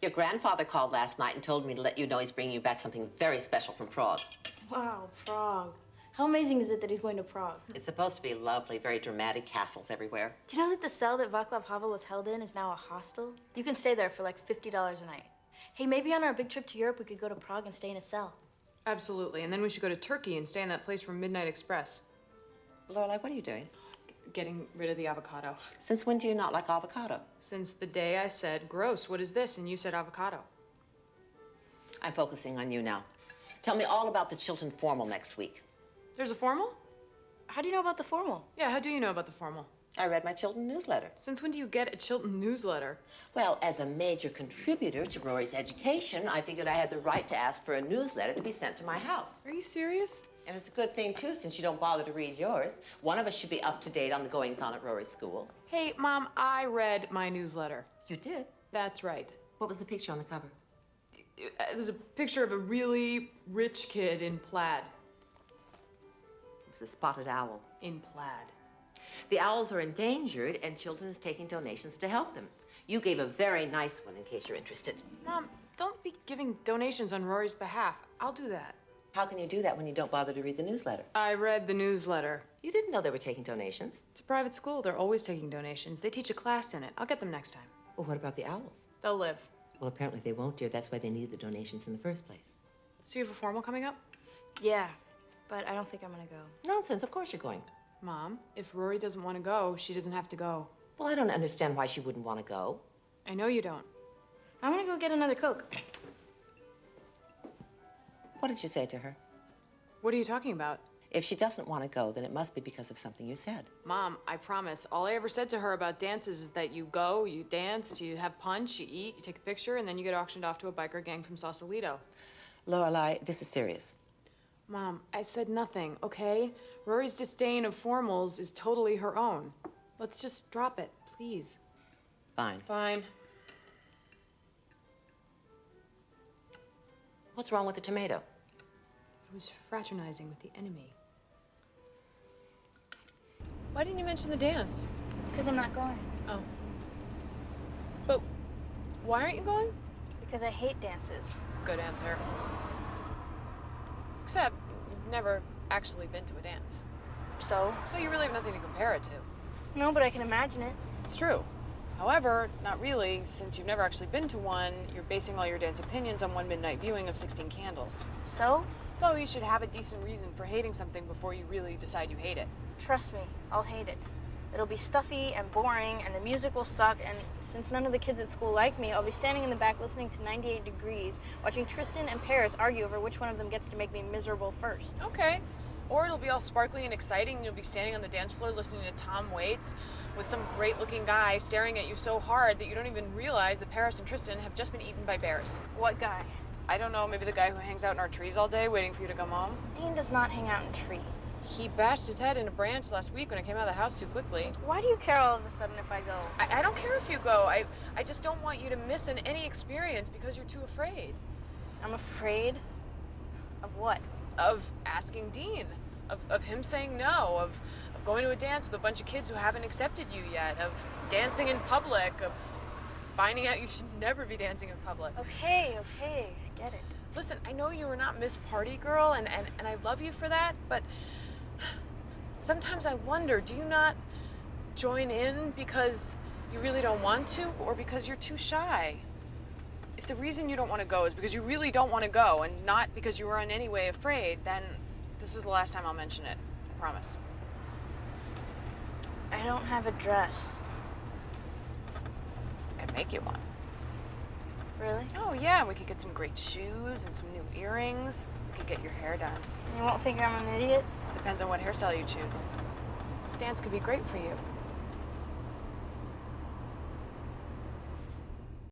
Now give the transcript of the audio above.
Your grandfather called last night and told me to let you know he's bringing you back something very special from Prague. Wow, Prague. How amazing is it that he's going to Prague? It's supposed to be lovely, very dramatic castles everywhere. Do you know that the cell that Václav Havel was held in is now a hostel? You can stay there for like $50 a night. Hey, maybe on our big trip to Europe, we could go to Prague and stay in a cell. Absolutely, and then we should go to Turkey and stay in that place from Midnight Express. Lorelai, what are you doing? Getting rid of the avocado. Since when do you not like avocado? Since the day I said, gross, what is this? And you said avocado. I'm focusing on you now. Tell me all about the Chilton formal next week. There's a formal? How do you know about the formal? Yeah, how do you know about the formal? I read my Chilton newsletter. Since when do you get a Chilton newsletter? Well, as a major contributor to Rory's education, I figured I had the right to ask for a newsletter to be sent to my house. Are you serious? And it's a good thing, too, since you don't bother to read yours. One of us should be up to date on the goings-on at Rory's school. Hey, Mom, I read my newsletter. You did? That's right. What was the picture on the cover? There's a picture of a really rich kid in plaid. It was a spotted owl. In plaid. The owls are endangered, and Chilton is taking donations to help them. You gave a very nice one, in case you're interested. Mom, don't be giving donations on Rory's behalf. I'll do that. How can you do that when you don't bother to read the newsletter? I read the newsletter. You didn't know they were taking donations. It's a private school. They're always taking donations. They teach a class in it. I'll get them next time. Well, what about the owls? They'll live. Well, apparently they won't, dear. That's why they needed the donations in the first place. So you have a formal coming up? Yeah, but I don't think I'm gonna go. Nonsense. Of course you're going. Mom, if Rory doesn't want to go, she doesn't have to go. Well, I don't understand why she wouldn't want to go. I know you don't. I'm gonna go get another Coke. What did you say to her? What are you talking about? If she doesn't want to go, then it must be because of something you said. Mom, I promise. All I ever said to her about dances is that you go, you dance, you have punch, you eat, you take a picture, and then you get auctioned off to a biker gang from Sausalito. Lorelai, this is serious. Mom, I said nothing, okay? Rory's disdain of formals is totally her own. Let's just drop it, please. Fine. Fine. What's wrong with the tomato? I was fraternizing with the enemy. Why didn't you mention the dance? Because I'm not going. Oh. But why aren't you going? Because I hate dances. Good answer. Except you've never actually been to a dance. So? So you really have nothing to compare it to. No, but I can imagine it. It's true. However, not really, since you've never actually been to one, you're basing all your dance opinions on one midnight viewing of 16 Candles. So? So you should have a decent reason for hating something before you really decide you hate it. Trust me, I'll hate it. It'll be stuffy and boring, and the music will suck, and since none of the kids at school like me, I'll be standing in the back listening to 98 Degrees, watching Tristan and Paris argue over which one of them gets to make me miserable first. Okay. Or it'll be all sparkly and exciting, and you'll be standing on the dance floor listening to Tom Waits with some great-looking guy staring at you so hard that you don't even realize that Paris and Tristan have just been eaten by bears. What guy? I don't know, maybe the guy who hangs out in our trees all day waiting for you to come home? Dean does not hang out in trees. He bashed his head in a branch last week when I came out of the house too quickly. Why do you care all of a sudden if I go? I don't care if you go. I just don't want you to miss any experience because you're too afraid. I'm afraid of what? Of asking Dean. Of him saying no. Of going to a dance with a bunch of kids who haven't accepted you yet. Of dancing in public. Of finding out you should never be dancing in public. Okay, I get it. Listen, I know you are not Miss Party Girl, and I love you for that, but sometimes I wonder, do you not join in because you really don't want to, or because you're too shy? If the reason you don't want to go is because you really don't want to go, and not because you are in any way afraid, then this is the last time I'll mention it. I promise. I don't have a dress. I could make you one. Really? Oh, yeah, we could get some great shoes and some new earrings. We could get your hair done. You won't think I'm an idiot? Depends on what hairstyle you choose. This dance could be great for you.